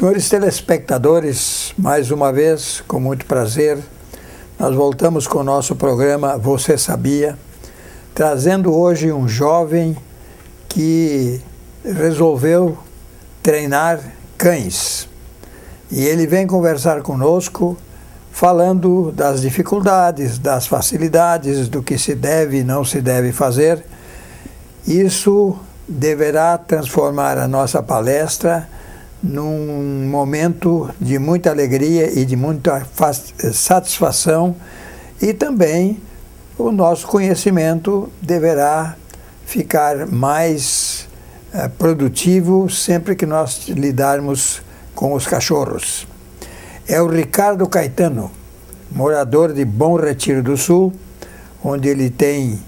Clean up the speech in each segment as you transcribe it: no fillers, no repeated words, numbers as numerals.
Senhores telespectadores, mais uma vez, com muito prazer, nós voltamos com o nosso programa Você Sabia, trazendo hoje um jovem que resolveu treinar cães. E ele vem conversar conosco, falando das dificuldades, das facilidades, do que se deve e não se deve fazer. Isso deverá transformar a nossa palestra num momento de muita alegria e de muita satisfação, e também o nosso conhecimento deverá ficar mais produtivo sempre que nós lidarmos com os cachorros. É o Ricardo Caetano, morador de Bom Retiro do Sul, onde ele tem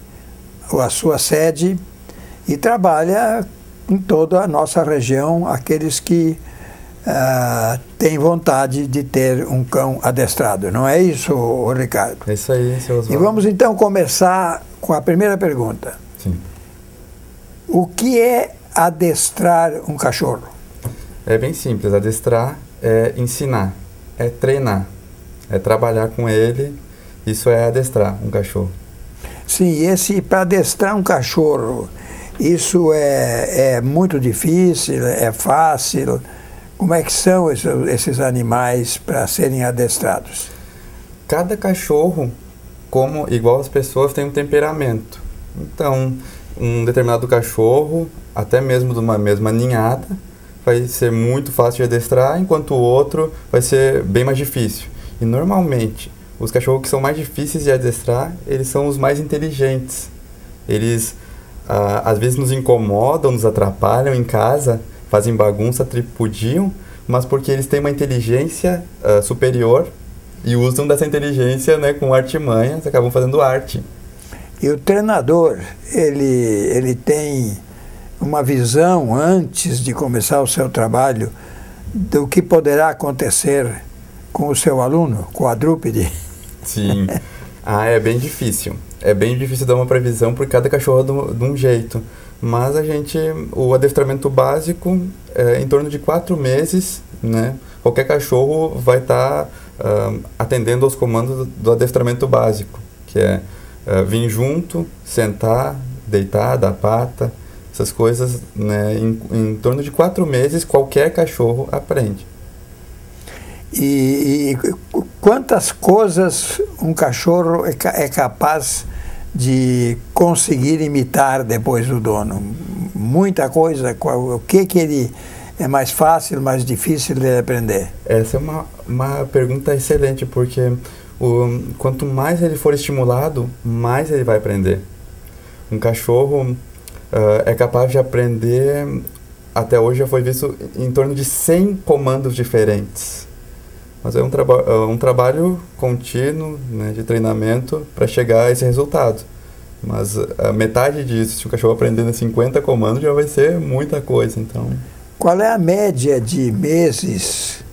a sua sede e trabalha em toda a nossa região, aqueles que têm vontade de ter um cão adestrado. Não é isso, Ricardo? É isso aí, seu Oswaldo. E vamos então começar com a primeira pergunta. Sim. O que é adestrar um cachorro? É bem simples. Adestrar é ensinar, é treinar, é trabalhar com ele. Isso é adestrar um cachorro. Sim, para adestrar um cachorro, isso é muito difícil, é fácil? Como é que são esses animais para serem adestrados? Cada cachorro, igual as pessoas, tem um temperamento. Então, um determinado cachorro, até mesmo de uma mesma ninhada, vai ser muito fácil de adestrar, enquanto o outro vai ser bem mais difícil. E normalmente, os cachorros que são mais difíceis de adestrar, eles são os mais inteligentes. Eles, às vezes, nos incomodam, nos atrapalham em casa, fazem bagunça, tripudiam, mas porque eles têm uma inteligência superior e usam dessa inteligência, né, com artimanhas, acabam fazendo arte. E o treinador, ele tem uma visão, antes de começar o seu trabalho, do que poderá acontecer com o seu aluno, quadrúpede? Sim. É bem difícil. É bem difícil dar uma previsão, porque cada cachorro é de um jeito. Mas o adestramento básico é em torno de 4 meses, né? Qualquer cachorro vai estar atendendo aos comandos do adestramento básico, que é vir junto, sentar, deitar, dar pata, essas coisas, né? Em torno de 4 meses, qualquer cachorro aprende. E quantas coisas um cachorro é capaz de conseguir imitar depois do dono? Muita coisa. O que ele é mais fácil, mais difícil de aprender? Essa é uma pergunta excelente, porque quanto mais ele for estimulado, mais ele vai aprender. Um cachorro é capaz de aprender, até hoje já foi visto, em torno de 100 comandos diferentes. Mas é um trabalho contínuo, né, de treinamento para chegar a esse resultado. Mas a metade disso, se o cachorro aprendendo 50 comandos, já vai ser muita coisa. Então, qual é a média de meses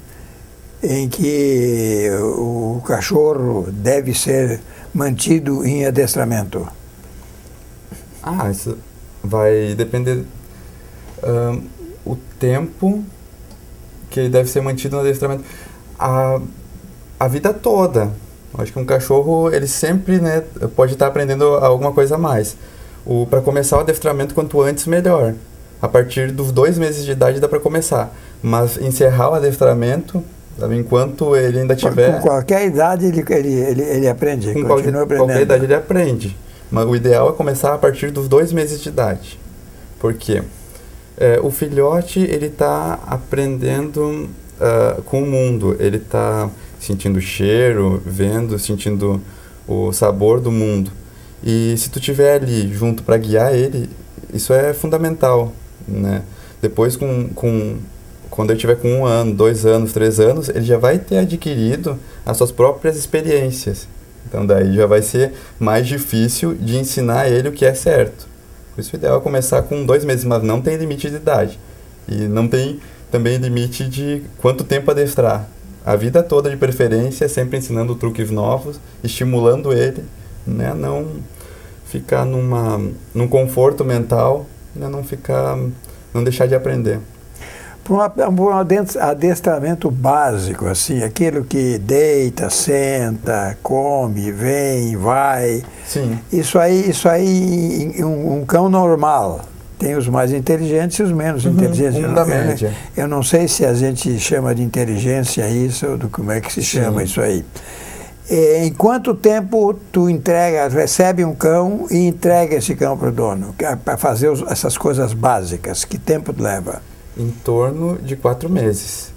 em que o cachorro deve ser mantido em adestramento? Isso vai depender o tempo que ele deve ser mantido no adestramento. A vida toda. Acho que um cachorro, ele sempre, né, pode estar aprendendo alguma coisa a mais. Para começar o adestramento, quanto antes, melhor. A partir dos 2 meses de idade dá para começar. Mas encerrar o adestramento, sabe, enquanto ele ainda tiver... Com qualquer idade ele aprende, continua aprendendo. Qualquer idade ele aprende. Mas o ideal é começar a partir dos 2 meses de idade. Por quê? O filhote, ele está aprendendo com o mundo. Ele está sentindo o cheiro, vendo, sentindo o sabor do mundo. E se tu estiver ali junto para guiar ele, isso é fundamental, né? Depois, quando ele estiver com 1 ano, 2 anos, 3 anos, ele já vai ter adquirido as suas próprias experiências. Então, daí já vai ser mais difícil de ensinar ele o que é certo. Por isso, o ideal é começar com 2 meses, mas não tem limite de idade. E não tem também limite de quanto tempo adestrar. A vida toda, de preferência, sempre ensinando truques novos, estimulando ele, né? Não ficar num conforto mental, né? Não deixar de aprender. Para um adestramento básico, assim, aquilo que deita, senta, come, vem, vai. Sim. Isso aí um cão normal. Tem os mais inteligentes e os menos inteligentes. Da média. Eu não sei se a gente chama de inteligência isso, ou como é que se chama isso aí. Em quanto tempo tu recebe um cão e entrega esse cão para o dono? Para fazer essas coisas básicas, que tempo leva? Em torno de 4 meses.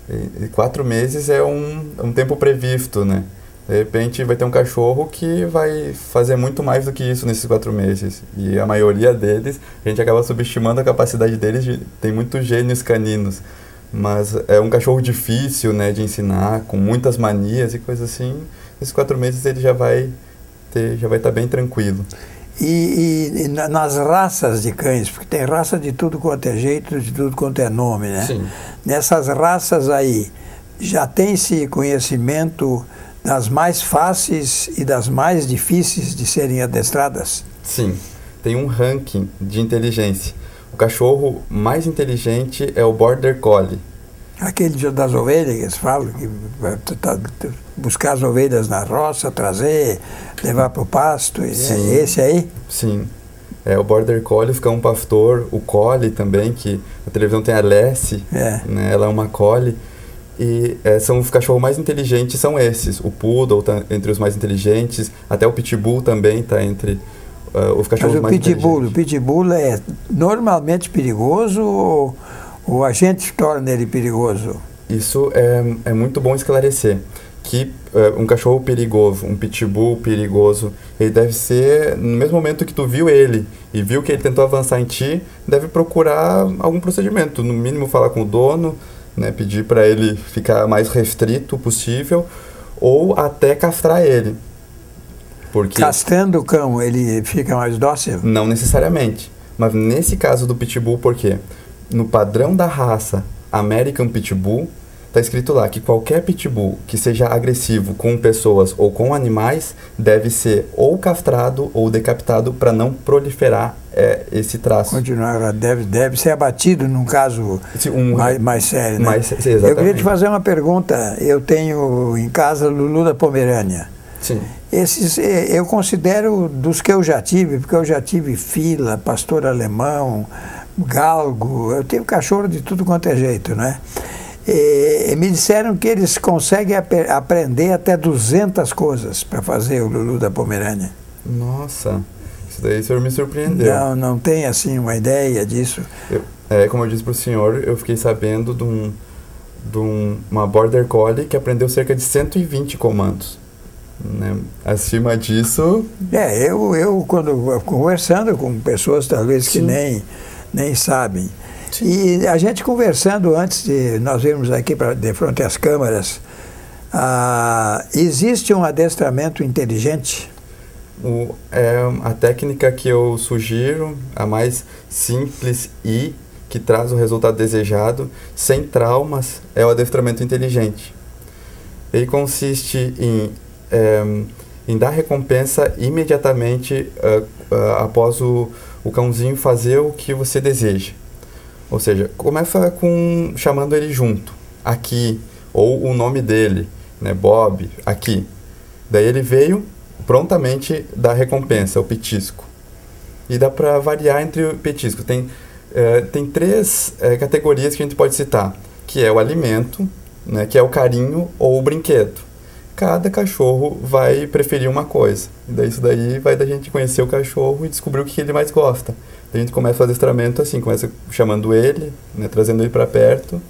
E 4 meses é um tempo previsto, né? De repente vai ter um cachorro que vai fazer muito mais do que isso nesses 4 meses. E a maioria deles, a gente acaba subestimando a capacidade deles, tem muitos gênios caninos. Mas é um cachorro difícil, né, de ensinar, com muitas manias e coisas assim. Nesses 4 meses ele já vai estar bem tranquilo. E nas raças de cães, porque tem raça de tudo quanto é jeito, de tudo quanto é nome, né? Sim. Nessas raças aí, já tem-se conhecimento das mais fáceis e das mais difíceis de serem adestradas? Sim, tem um ranking de inteligência. O cachorro mais inteligente é o Border Collie. Aquele das ovelhas que eles falam, que vai buscar as ovelhas na roça, trazer, levar para o pasto, Sim. É esse aí? Sim, é o Border Collie, fica um pastor, o Collie também, que na televisão tem a Lassie, né, ela é uma Collie, e são os cachorros mais inteligentes, são esses. O Poodle está entre os mais inteligentes, até o Pitbull também está entre os cachorros mais inteligentes. O Pitbull é normalmente perigoso ou a gente torna ele perigoso? Isso é muito bom esclarecer, que um cachorro perigoso, um pitbull perigoso, ele deve ser, no mesmo momento que tu viu ele e viu que ele tentou avançar em ti, deve procurar algum procedimento, no mínimo falar com o dono, né, pedir para ele ficar mais restrito possível, ou até castrar ele. Porque castrando o cão, ele fica mais dócil? Não necessariamente, mas nesse caso do pitbull, por quê? No padrão da raça American Pitbull, está escrito lá que qualquer pitbull que seja agressivo com pessoas ou com animais deve ser ou castrado ou decapitado para não proliferar esse traço. Continuar, deve ser abatido num caso mais sério, né? Exatamente. Eu queria te fazer uma pergunta. Eu tenho em casa Lulu da Pomerânia. Sim. Esses eu considero dos que eu já tive, porque eu já tive fila, pastor alemão, galgo, eu tenho cachorro de tudo quanto é jeito, né? E me disseram que eles conseguem aprender até 200 coisas para fazer o Lulu da Pomerânia. Nossa, isso daí o senhor me surpreendeu. Não tem assim uma ideia disso? Como eu disse para o senhor, eu fiquei sabendo de uma Border Collie que aprendeu cerca de 120 comandos. Né? Acima disso... Eu quando conversando com pessoas talvez que nem sabem. Sim. E a gente conversando antes de nós irmos aqui de frente às câmeras, existe um adestramento inteligente? A técnica que eu sugiro, a mais simples e que traz o resultado desejado, sem traumas, é o adestramento inteligente. Ele consiste em dar recompensa imediatamente após o cãozinho fazer o que você deseja. Ou seja, começa chamando ele junto, aqui, ou o nome dele, né, Bob, aqui. Daí ele veio, prontamente dá recompensa, o petisco. E dá para variar entre o petisco. Tem 3 categorias que a gente pode citar, que é o alimento, né, que é o carinho ou o brinquedo. Cada cachorro vai preferir uma coisa. E daí isso daí vai da gente conhecer o cachorro e descobrir o que ele mais gosta. A gente começa o adestramento assim, começa chamando ele, né, trazendo ele para perto.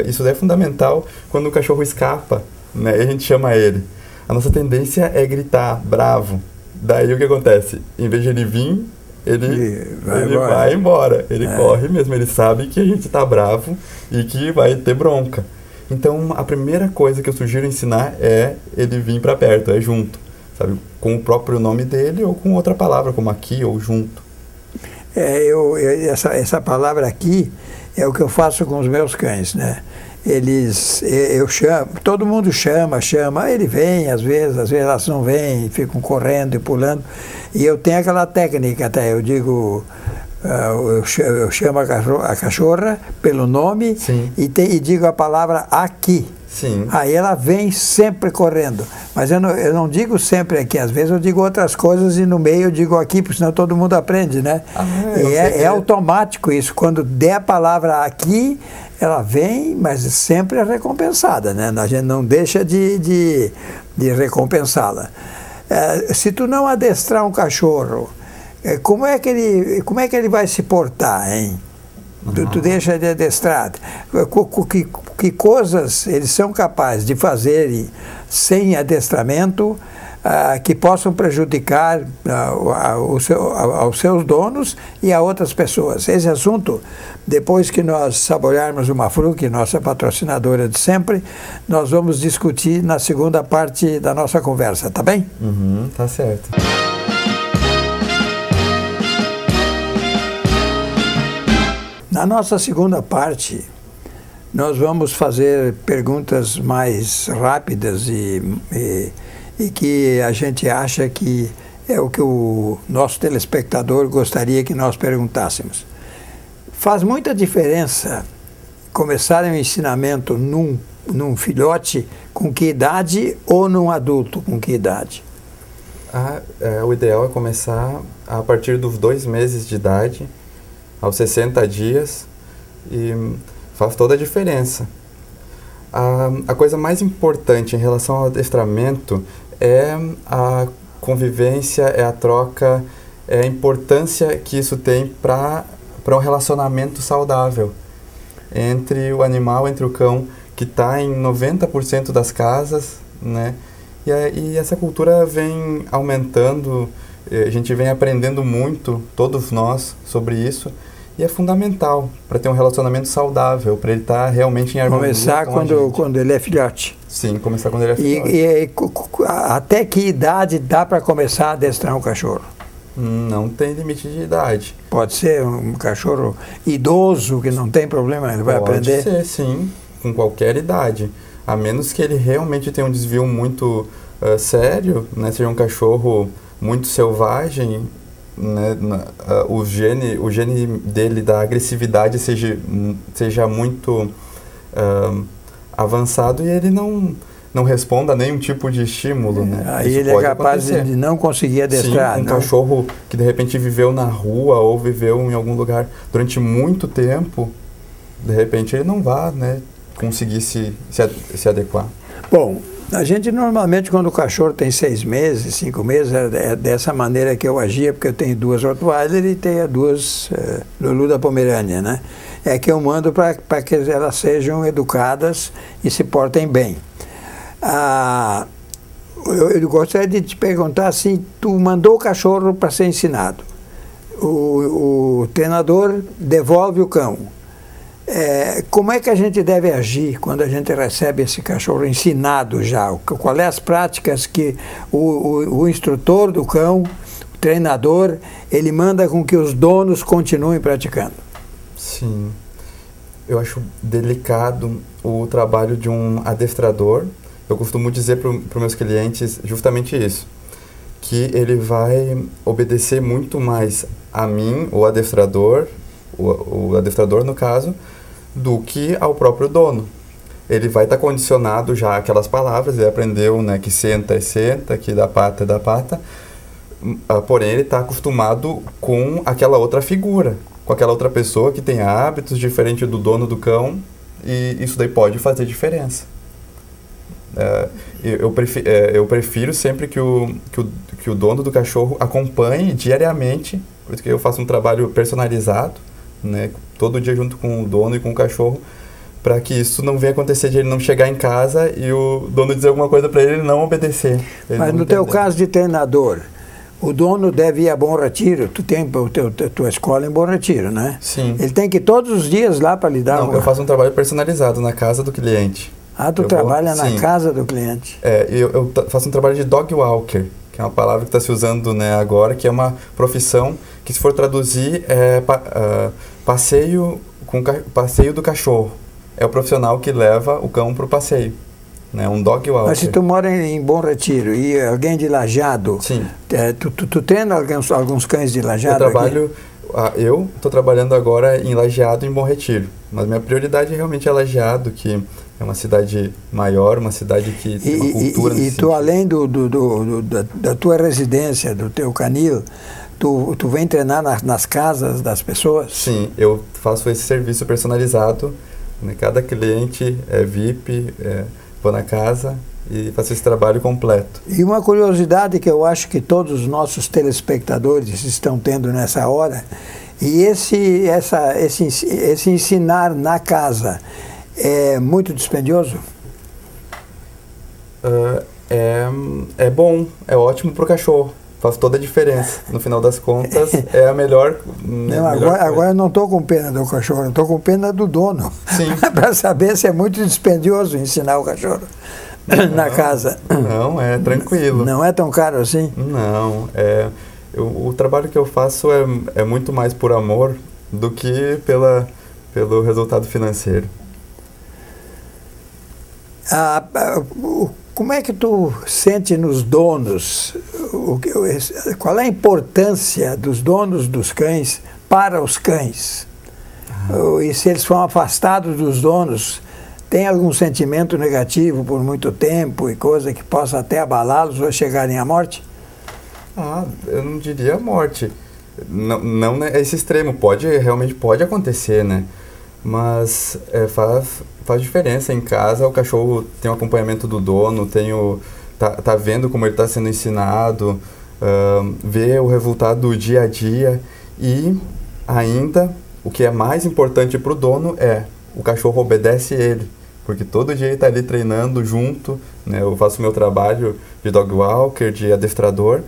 Isso daí é fundamental quando o cachorro escapa, né, a gente chama ele. A nossa tendência é gritar, bravo. Daí o que acontece? Em vez de ele vir, ele vai embora. Ele corre mesmo, ele sabe que a gente está bravo e que vai ter bronca. Então, a primeira coisa que eu sugiro ensinar é ele vir para perto, é junto, sabe? Com o próprio nome dele ou com outra palavra, como aqui ou junto. Essa palavra aqui é o que eu faço com os meus cães, né? Eu chamo, todo mundo chama, ele vem, às vezes elas não vêm, ficam correndo e pulando. E eu tenho aquela técnica até, eu digo, eu chamo a cachorra pelo nome e digo a palavra aqui. Sim. Aí ela vem sempre correndo. Mas eu não digo sempre aqui, às vezes eu digo outras coisas e no meio eu digo aqui, porque senão todo mundo aprende, né? É automático isso. Quando der a palavra aqui, ela vem, mas sempre é recompensada, né? A gente não deixa de recompensá-la. Se tu não adestrar um cachorro, como é que ele vai se portar, hein? Tu deixa de adestrar. Que coisas eles são capazes de fazer sem adestramento que possam prejudicar aos seus donos e a outras pessoas. Esse assunto, depois que nós saborearmos o Mafruc, nossa patrocinadora de sempre, nós vamos discutir na segunda parte da nossa conversa, tá bem? Tá certo. Na nossa segunda parte, nós vamos fazer perguntas mais rápidas e que a gente acha que é o que o nosso telespectador gostaria que nós perguntássemos. Faz muita diferença começar um ensinamento num filhote com que idade ou num adulto com que idade? O ideal é começar a partir dos 2 meses de idade, aos 60 dias, e faz toda a diferença. A coisa mais importante em relação ao adestramento é a convivência, é a troca, é a importância que isso tem para um relacionamento saudável entre o animal, entre o cão, que está em 90% das casas, né? E essa cultura vem aumentando, a gente vem aprendendo muito, todos nós, sobre isso. E é fundamental para ter um relacionamento saudável, para ele estar realmente em harmonia. Começar quando ele é filhote. Sim, começar quando ele é filhote. E até que idade dá para começar a adestrar um cachorro? Não tem limite de idade. Pode ser um cachorro idoso, que não tem problema, ele vai aprender? Pode ser, sim, com qualquer idade. A menos que ele realmente tenha um desvio muito sério, né, seja um cachorro muito selvagem, né, o gene dele da agressividade seja muito avançado e ele não responda a nenhum tipo de estímulo, né? Aí isso ele é capaz de não conseguir adestrar. Sim, um cachorro que de repente viveu na rua ou viveu em algum lugar durante muito tempo, de repente ele não vai, né, conseguir se adequar. Bom, a gente normalmente, quando o cachorro tem 6 meses, 5 meses, é dessa maneira que eu agia, porque eu tenho 2 Rottweiler e tenho 2 Lulu da Pomerânia, né? É que eu mando para que elas sejam educadas e se portem bem. Eu gostaria de te perguntar assim, tu mandou o cachorro para ser ensinado, o treinador devolve o cão. Como é que a gente deve agir quando a gente recebe esse cachorro ensinado já? Qual é as práticas que o instrutor do cão, o treinador, ele manda com que os donos continuem praticando? Sim, eu acho delicado o trabalho de um adestrador. Eu costumo dizer para os meus clientes justamente isso, que ele vai obedecer muito mais a mim, o adestrador no caso, do que ao próprio dono. Ele vai estar condicionado já àquelas palavras, ele aprendeu, né, que senta é senta, que dá pata é dá pata, porém ele está acostumado com aquela outra figura, com aquela outra pessoa que tem hábitos diferentes do dono do cão, e isso daí pode fazer diferença. Eu prefiro sempre que o dono do cachorro acompanhe diariamente, porque eu faço um trabalho personalizado, né, todo dia junto com o dono e com o cachorro, para que isso não venha acontecer de ele não chegar em casa e o dono dizer alguma coisa para ele não obedecer. Mas no teu caso de treinador, o dono deve ir a Bom Retiro, tu tem tua escola em Bom Retiro, né? Sim. Ele tem que ir todos os dias lá para lhe dar... Não, eu faço um trabalho personalizado na casa do cliente. Tu trabalha na casa do cliente? Eu faço um trabalho de dog walker, que é uma palavra que está se usando, né, agora, que é uma profissão que, se for traduzir, é passeio do cachorro. É o profissional que leva o cão para o passeio, né, um dog walker. Mas se tu mora em Bom Retiro e alguém de Lajeado, sim, tu treina alguns cães de Lajeado? Eu trabalho Eu estou trabalhando agora em Lajeado, em Bom Retiro, mas minha prioridade realmente é Lajeado, que é uma cidade maior, uma cidade que tem uma cultura nesse E tu, sentido. além da tua residência, do teu canil, tu vem treinar nas casas das pessoas? Sim, eu faço esse serviço personalizado, né? Cada cliente é VIP, vou na casa e faço esse trabalho completo. E uma curiosidade que eu acho que todos os nossos telespectadores estão tendo nessa hora, e esse ensinar na casa é muito dispendioso? É bom, é ótimo para o cachorro. Faz toda a diferença. No final das contas, é a melhor... Não, agora eu não estou com pena do cachorro, eu estou com pena do dono. Sim. Para saber se é muito dispendioso ensinar o cachorro na casa. Não, é tranquilo. Não é tão caro assim? Não, o trabalho que eu faço é muito mais por amor do que pelo resultado financeiro. Como é que tu sente nos donos? Qual é a importância dos donos dos cães para os cães? E se eles foram afastados dos donos, tem algum sentimento negativo por muito tempo e coisa que possa até abalá-los ou chegarem à morte? Eu não diria morte. Não né, esse extremo. Realmente pode acontecer, né? Mas faz diferença em casa. O cachorro tem o acompanhamento do dono, tá vendo como ele está sendo ensinado, vê o resultado do dia a dia. E ainda, o que é mais importante para o dono o cachorro obedece ele. Porque todo dia ele está ali treinando junto, né? Eu faço meu trabalho de dog walker, de adestrador,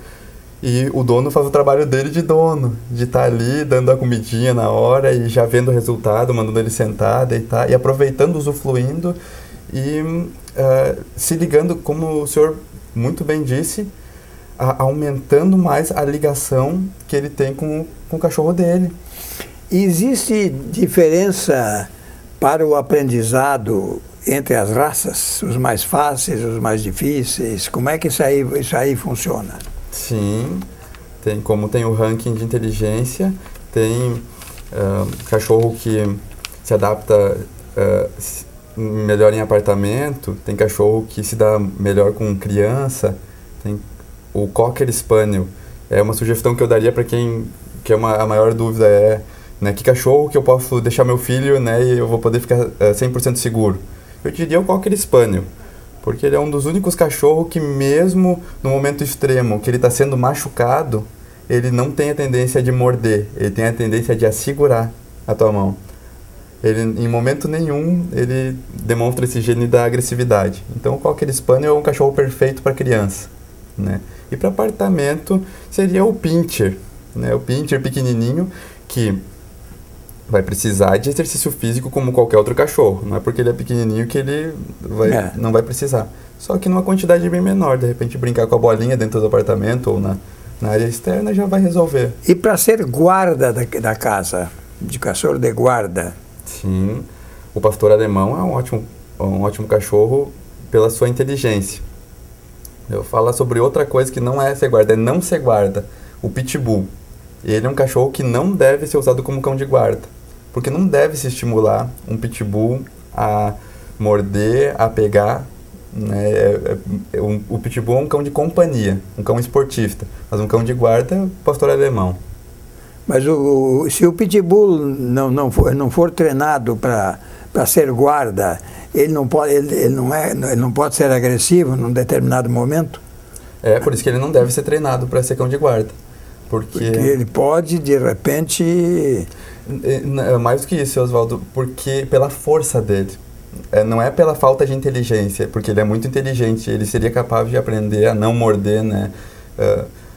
e o dono faz o trabalho dele de dono, de estar ali dando a comidinha na hora e já vendo o resultado, mandando ele sentar, deitar, e aproveitando, usufruindo e se ligando, como o senhor muito bem disse, aumentando mais a ligação que ele tem com o cachorro dele. Existe diferença para o aprendizado entre as raças, os mais fáceis, os mais difíceis? Como é que isso aí funciona? Sim, como tem o ranking de inteligência, tem cachorro que se adapta melhor em apartamento, tem cachorro que se dá melhor com criança, tem o Cocker Spaniel. É uma sugestão que eu daria para quem a maior dúvida né, que cachorro que eu posso deixar meu filho, né, e eu vou poder ficar 100% seguro. Eu diria o Cocker Spaniel, porque ele é um dos únicos cachorros que mesmo no momento extremo, que ele está sendo machucado, ele não tem a tendência de morder, ele tem a tendência de assegurar a tua mão. Ele, em momento nenhum, ele demonstra esse gene da agressividade. Então o Cocker Spaniel é um cachorro perfeito para criança, né? E para apartamento seria o Pinscher, né? O Pinscher pequenininho que vai precisar de exercício físico como qualquer outro cachorro. Não é porque ele é pequenininho que ele não vai precisar. Só que numa quantidade bem menor. De repente brincar com a bolinha dentro do apartamento ou na área externa já vai resolver. E para ser guarda da casa, de cachorro de guarda? Sim, o pastor alemão é um ótimo cachorro pela sua inteligência. Eu vou falar sobre outra coisa que não é ser guarda, é não ser guarda. O pitbull. Ele é um cachorro que não deve ser usado como cão de guarda, porque não deve se estimular um pitbull a morder, a pegar, né? O pitbull é um cão de companhia, um cão esportista, mas um cão de guarda é o pastor alemão. Mas se o pitbull não for treinado para ser guarda, ele não pode ser agressivo num determinado momento? É por isso que ele não deve ser treinado para ser cão de guarda. Porque ele pode, de repente... Mais do que isso, Oswaldo, porque pela força dele. Não é pela falta de inteligência, porque ele é muito inteligente, ele seria capaz de aprender a não morder, né?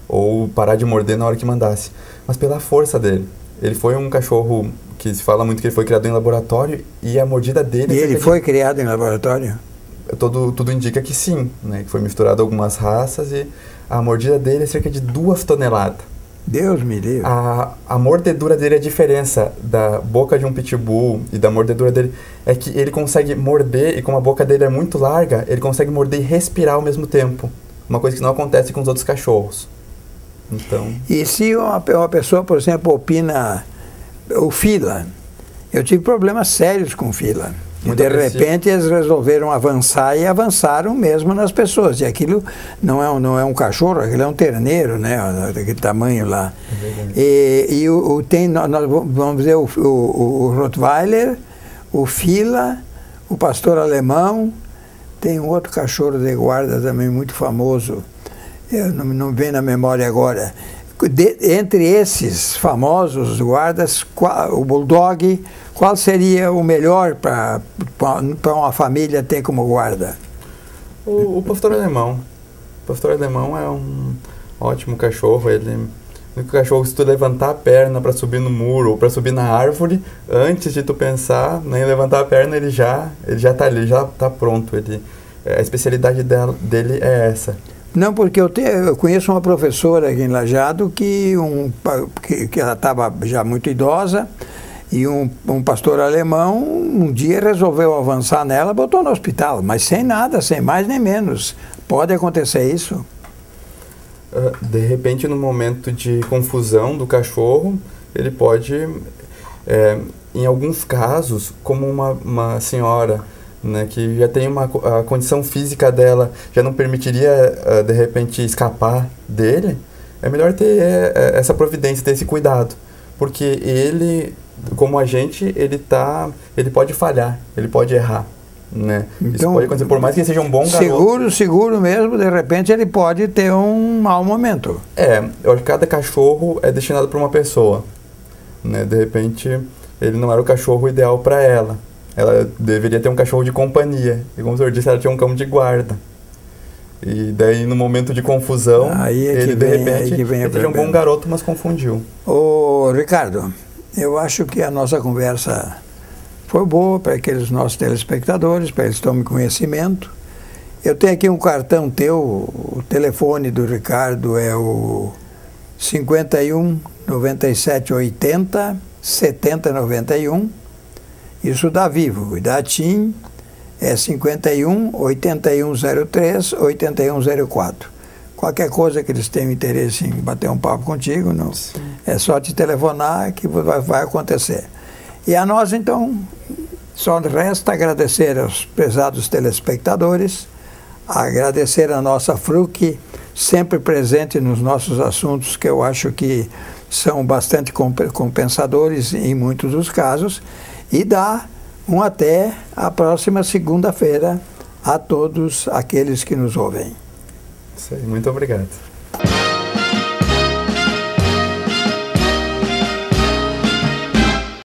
Ou parar de morder na hora que mandasse. Mas pela força dele. Ele foi um cachorro que se fala muito que ele foi criado em laboratório e a mordida dele... E ele foi criado em laboratório? Tudo indica que sim, né? Que foi misturado algumas raças e a mordida dele é cerca de 2 toneladas. Deus me livre. A mordedura dele, a diferença da boca de um pitbull e da mordedura dele é que ele consegue morder, e como a boca dele é muito larga, ele consegue morder e respirar ao mesmo tempo. Uma coisa que não acontece com os outros cachorros. Então... E se uma pessoa, por exemplo, opina o fila, eu tive problemas sérios com fila. E de repente eles resolveram avançar e avançaram mesmo nas pessoas. E aquilo não é um cachorro, aquilo é um terneiro, né? Daquele tamanho lá. Nós vamos dizer, o Rottweiler, o fila, o pastor alemão, tem um outro cachorro de guarda também muito famoso, eu não vem na memória agora. Entre esses famosos guardas, o Bulldog, qual seria o melhor para uma família ter como guarda? O pastor alemão. O pastor alemão é um ótimo cachorro. O cachorro, se tu levantar a perna para subir no muro ou para subir na árvore, antes de tu pensar em levantar a perna, ele já está ali, já está pronto. A especialidade dele é essa. Não, porque eu conheço uma professora aqui em Lajeado que ela estava já muito idosa e um pastor alemão um dia resolveu avançar nela, botou no hospital, mas sem nada, sem mais nem menos. Pode acontecer isso? De repente, no momento de confusão do cachorro, ele pode, em alguns casos, como uma senhora, né, que já tem a condição física dela, já não permitiria, de repente, escapar dele, é melhor ter essa providência, ter esse cuidado. Porque ele, como agente, ele pode falhar, ele pode errar. Né? Então, isso pode acontecer, por mais que ele seja um bom garoto. Seguro mesmo, de repente ele pode ter um mau momento. Eu acho que cada cachorro é destinado para uma pessoa. Né? De repente, ele não era o cachorro ideal para ela. Ela deveria ter um cachorro de companhia. E como o senhor disse, ela tinha um cão de guarda. E daí, no momento de confusão, ele de repente ele seja um bom garoto, mas confundiu. Ô, Ricardo, eu acho que a nossa conversa foi boa para aqueles nossos telespectadores, para eles tomarem conhecimento. Eu tenho aqui um cartão teu, o telefone do Ricardo é o 51 97 80 70 91. Isso dá Vivo. E da TIM é 51 8103 8104. Qualquer coisa que eles tenham interesse em bater um papo contigo, não, é só te telefonar que vai acontecer. E a nós, então, só resta agradecer aos prezados telespectadores, agradecer a nossa FRUC, sempre presente nos nossos assuntos, que eu acho que são bastante compensadores em muitos dos casos, e dar até a próxima segunda-feira a todos aqueles que nos ouvem. Isso aí, muito obrigado.